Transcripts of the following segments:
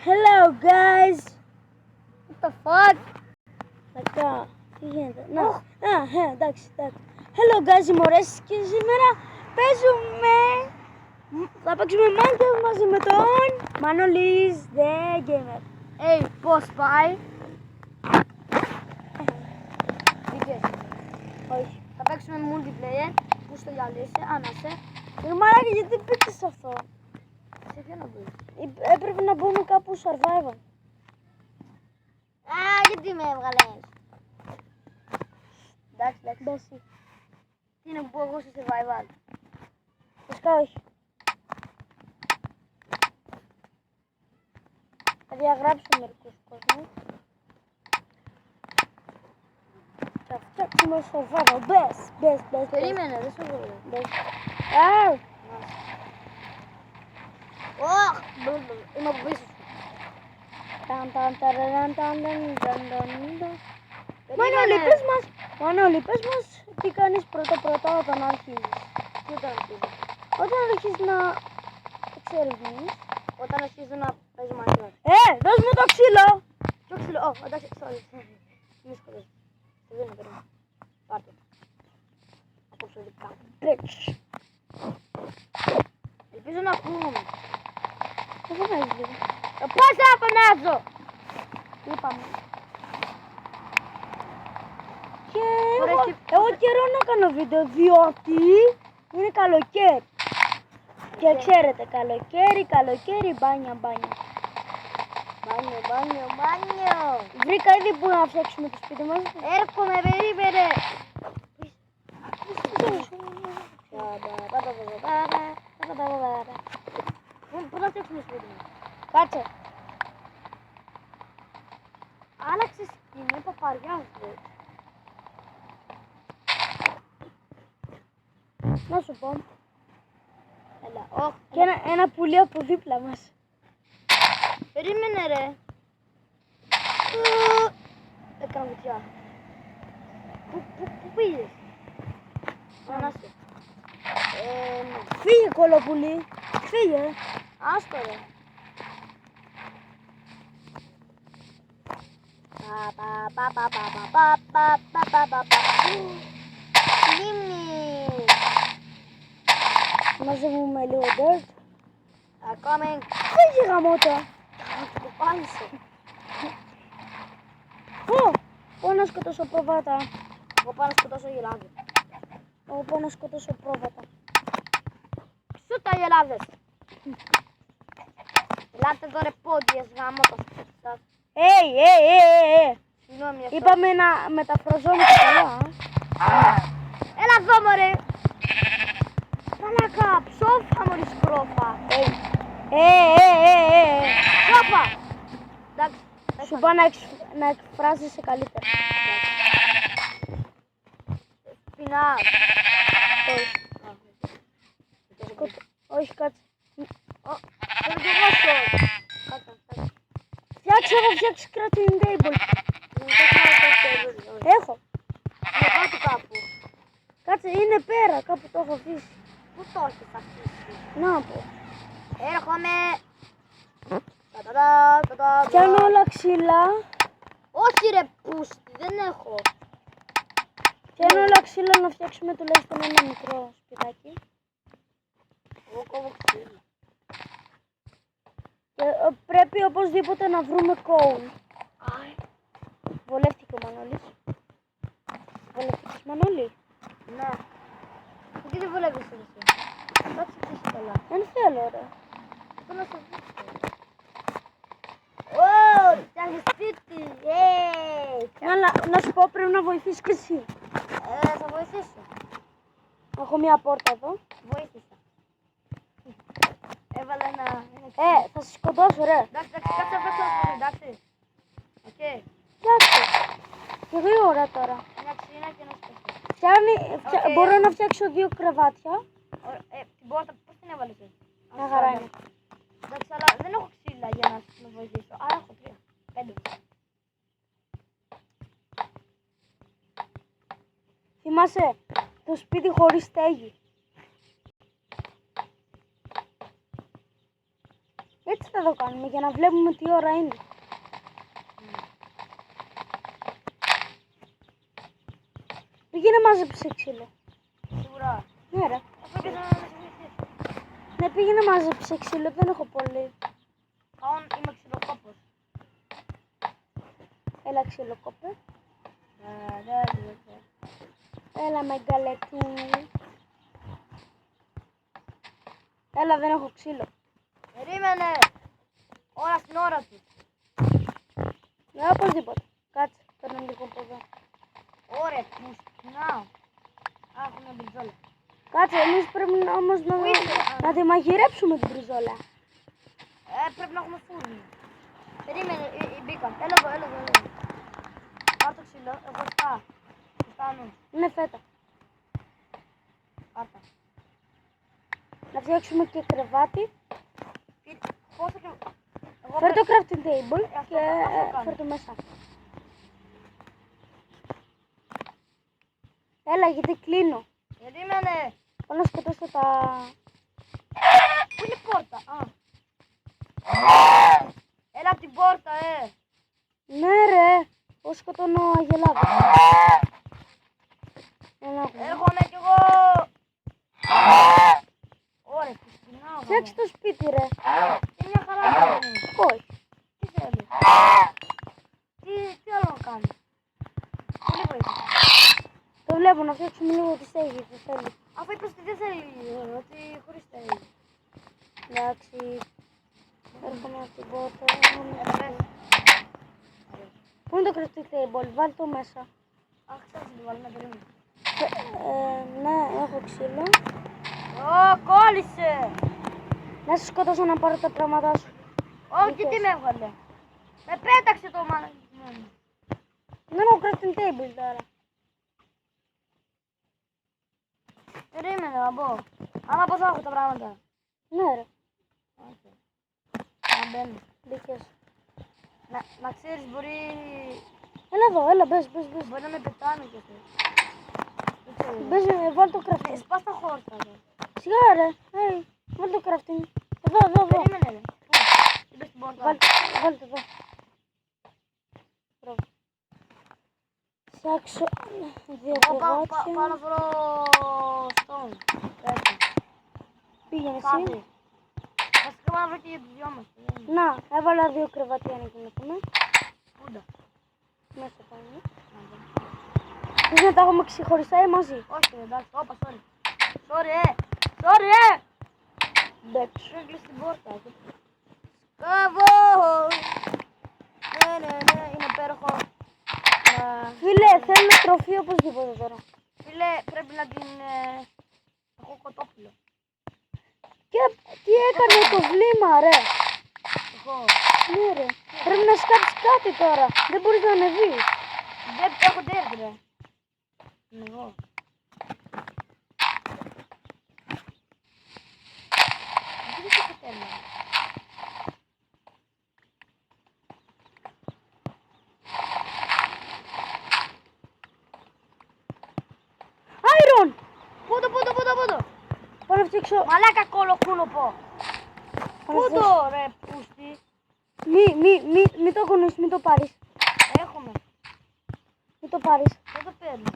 Hello guys! What the fuck? Κακά, τι γίνεται. Εντάξει. Hello guys, είμαι ο Ρέσης και σήμερα θα παίξουμε Minecraft μαζί με τον Μανώλης The Gamer. Πώς πάει? Βγήκες. Όχι. Θα παίξουμε multiplayer. Πού στο διαλύσει, άνασε. Μαλάκα, γιατί παίξεις αυτό? Σε ποιο να μπεις? Έπρεπε να μπούμε κάπου survival. Γιατί με έβγαλες? Εντάξει. Τι είναι που πω εγώ σε survival? Φυσικά όχι. Θα διαγράψω μερικούς κόσμους. Θα φτιάξουμε survival. Μπες. Περίμενε, δεν σου βγάλω. Είμαι από πίσω σου. Μανώλη, πες μας τι κάνεις πρώτα όταν αρχίζεις. Τι όταν αρχίζω? Όταν αρχίζεις να εξερευνείς. Όταν αρχίζω να παίζω Minecraft. Δώσ' μου το ξύλο! Ποιο ξύλο? Εντάξει, sorry. Μη σκοτώσεις. Το δίνω, περίμενε. Πάρ' το. Απόψε δικά. Bitch. Ελπίζω να ακούμε. Δεν φωνάζεις λίγο. Πώς θα φωνάζω? Τι είπαμε? Ωραία, Και εγώ καιρό να κάνω βίντεο, διότι είναι καλοκαίρι. Και ξέρετε, καλοκαίρι, μπάνια. Μπάνιο. Βρήκα ήδη που να φτιάξουμε το σπίτι μας. Έρχομαι, περίμενε. Πώς να φτιάξουμε σπίτι μας? Κάτσε. Άλλαξε σκηνή, παπαριά σου. Να σου πω. Έλα, Και ένα πουλί από δίπλα μας. περίμενε ρε. Έκανα βουτιά. Πού πήγες? Ανάσε. Φύγε κολοπουλί. Φύγε. Άστο ρε. Λίμνη. Μαζεύουμε λίγο dirt. Ακόμη. Φύγε γαμώτα. Κοπάνισε. Πάω να σκοτώσω πρόβατα. Εγώ πάω να σκοτώσω γελάδες. Εγώ πάω να σκοτώσω πρόβατα. Σου τα γελάδες. Ελάτε εδώ ρε πόντιες γάμο το σπίτι σας. Συγγνώμη αυτό. Είπαμε να μεταφραζόμαστε καλά. Έλα εδώ μωρέ. Μαλάκα, ψόφα μωρή σκρόφα. Ψόφα. Εντάξει. Σου πάω να εκφράζεσαι καλύτερα. Σπινά. Όχι, κάτσε. Θέλω κι εγώ σως. Κάτσε. Έχω φτιάξει crafting table. Έχω. Να πάω κάπου. Κάτσε, είναι πέρα, κάπου το έχω αφήσει. Πού το έχεις αφήσει? Να πω. Έρχομαι. Πιάνω όλα ξύλα. Όχι ρε πούστη, δεν έχω. Πιάνω όλα ξύλα να φτιάξουμε τουλάχιστον ένα μικρό σπιτάκι. Εγώ κόβω ξύλο. Και πρέπει οπωσδήποτε να βρούμε coal. Βολεύτηκε ο Μανώλης. Βολεύτηκες Μανώλη? Ναι. Γιατί δεν βολεύεις εσύ? Κάτσε πίσω καλά. Δεν θέλω ρε. Θέλω να σε βρίσκω. Ω, φτιάχνεις σπίτι. Να σου πω, πρέπει να βοηθήσεις και εσύ. Θα βοηθήσω. Έχω μια πόρτα εδώ. Βοήθησα. Έβαλα ένα... Θα σε σκοτώσω ρε. Εντάξει, κάτσε να παίξω ένα σπίτι, εντάξει. Οκ. Κάτσε. Και γρήγορα τώρα. Μια ξύνα και ένα σπίτι. Μπορώ να φτιάξω 2 κρεβάτια. Την πόρτα, πώς την έβαλες εσύ? Μια χαρά είναι. Εντάξει, αλλά δεν έχω ξύλα για να με βοηθήσω. Άρα έχω 3. 5. Θυμάσαι το σπίτι χωρίς στέγη. Έτσι θα το κάνουμε για να βλέπουμε τι ώρα είναι. Πήγαινε μάζεψε ξύλο. Σίγουρα. Ναι ρε. Αυτό και να με συνηθίσει. Ναι, πήγαινε μάζεψε ξύλο, δεν έχω πολύ. Καόν είμαι ξυλοκόπος. Έλα ξυλοκόπε. Δεν. Έλα μεγκαλετού. Έλα, δεν έχω ξύλο. Περίμενε. Όλα στην ώρα του. Ναι, οπωσδήποτε. Κάτσε, παίρνω λίγο από εδώ. Ωραία, μου σκηνάω. Έχω μια μπριζόλα. Κάτσε, εμείς πρέπει όμως να τη μαγειρέψουμε την μπριζόλα. Πρέπει να έχουμε φούρνο. Περίμενε, μπήκα. Έλα εδώ. Πάρ' το ξύλο, εγώ σπά. Φτάνω. Είναι φέτα. Πάρτα. Να φτιάξουμε και κρεβάτι. Πόσο και... Φέρ το crafting table αυτό και κάνω. φέρ το μέσα. Έλα, γιατί κλείνω. Περίμενε. Πάω να σκοτώσω τα... Πού είναι η πόρτα. Έλα από την πόρτα, Ναι ρε, πώς σκοτώνω αγελάδες. Έρχομαι κι εγώ. Ωραία, που σκηνάω. Φτιάξε το σπίτι ρε. Είναι μια χαρά. Όχι. Τι θέλει. Τι άλλο να κάνει. Τι βοήθεια. Το βλέπω να φτιάξουμε λίγο τη στέγη, δεν θέλει. Αφού είπες ότι δεν θέλει, ότι χωρίς θέλει. Εντάξει. Έρχομαι από την πόρτα. Πες. Πού είναι το crafting table, βάλ το μέσα. Αχ, ξέρω τι το βάλω, να περίμενε. Ναι, έχω ξύλο. Κόλλησε. Να σε σκοτώσω να πάρω τα πράγματά σου. Όχι, τι με έβγαλε. Με πέταξε το μάνα. Δεν έχω crafting table τώρα. Περίμενε να μπω. Άμα πώς θα έχω τα πράγματα. Ναι ρε, Όχι. Να μπαίνω. μπήκες. Να ξέρεις, μπορεί Έλα, μπες. να με πετάνε κι αυτό. Δεν ξέρω. Μπες, βάλ το crafting. Σπάς τα χόρτα εδώ. Σιγά ρε, βάλ το crafting. Εδώ. Περίμενε ρε. Πού? Είπες στην πόρτα. Βάλ το εδώ. Μπράβο. Φτιάξω δύο Εγώ πάω να κρεβάτια. βρω stone. Έτσι. Πήγαινε Κάτι. εσύ. Βασικά πάω να βρω και για τους δυο μας. Να, έβαλα δύο κρεβάτια να κοιμηθούμε. Πούντα. Μέσα πάμε. Θες να τα έχουμε ξεχωριστά ή μαζί. Όχι, εντάξει. Όπα, sorry. Sorry. Εντάξει. Δεν κλείσει την πόρτα. Σκάβω. Ναι, είναι υπέροχο. Φίλε, θέλω τροφή οπωσδήποτε τώρα. Φίλε, πρέπει να την... έχω κοτόπουλο. Και τι έκανε το βλήμα ρε. Εγώ. Ναι ρε. Πρέπει να σκάψεις κάτι τώρα. Δεν μπορείς να ανεβείς. Δεν έχω τέρτ, ρε. Είναι εγώ. Γιατί δεν έχω τέρμα. Iron! Πού το. Πάω να φτιάξω... Μαλάκα κολοκούνοπο. Πού το ρε πούστη. Μη το κουνείς, μη το πάρεις. Έχουμε. Μη το πάρεις. Δεν το παίρνω.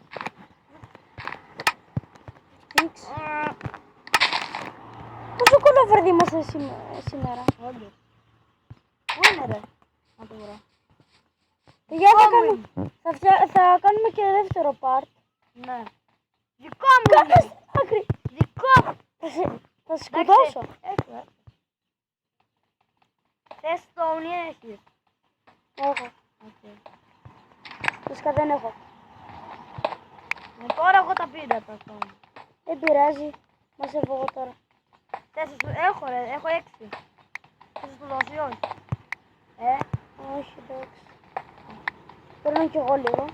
Ρίξε. Πόσο κολόφερδι είμαστε σήμερα. Όντως. Πού είναι ρε. Να το βρω. Παιδιά, θα κάνουμε και δεύτερο part. Ναι. Δικό μου Κάτσε είναι. στην άκρη. Δικό μου. Θα σε σκοτώσω. Έχω. Θες το ουνί έχεις. Έχω. Okay. Φυσικά δεν έχω. Τώρα εγώ τα πήρα τα αυτά. Δεν πειράζει. Μαζεύω εγώ τώρα. Έχω ρε, έχω 6. Θα σου το δώσει όχι. Όχι, εντάξει. Παίρνω κι εγώ λίγο.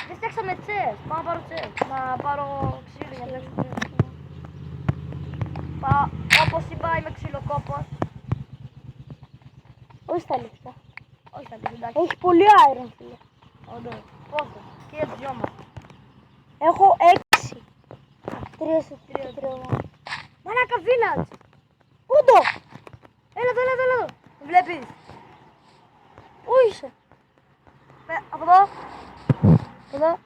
Δεν φτιάξαμε τσες. Πάω να πάρω τσες. Να πάρω ξύλο για να φτιάξω τσες. Όπως είπα είμαι ξυλοκόπος. Όχι στα αλήθεια. Όχι θα πει εντάξει. Έχει πολύ iron, φίλε. Όντως. Πόσο. Και για τους δυο μας. Έχω 6. 3 σε 3. Μαλάκα village. Πού το! Έλα εδώ, έλα εδώ, έλα εδώ. Το βλέπεις. Πού είσαι? Από εδώ. Εδώ.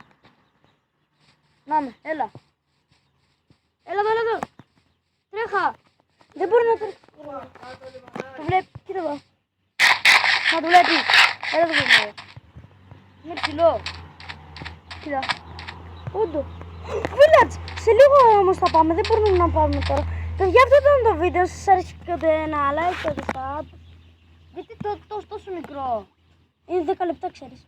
Να με, έλα. Έλα εδώ, έλα εδώ. Τρέχα. Δεν μπορεί να τρέξει. Το βλέπει. Κοίτα εδώ. Μα το βλέπεις. Έλα εδώ, εδώ. Είναι ψηλό. Κοίτα. Όντω. Village, σε λίγο όμως θα πάμε, δεν μπορούμε να πάμε τώρα. Παιδιά, αυτό ήταν το βίντεο, σας άρεσε ένα like και sub. Γιατί τόσο μικρό. Είναι 10 λεπτά, ξέρεις.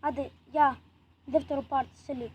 Άντε, γεια. Δεύτερο part σε λίγο.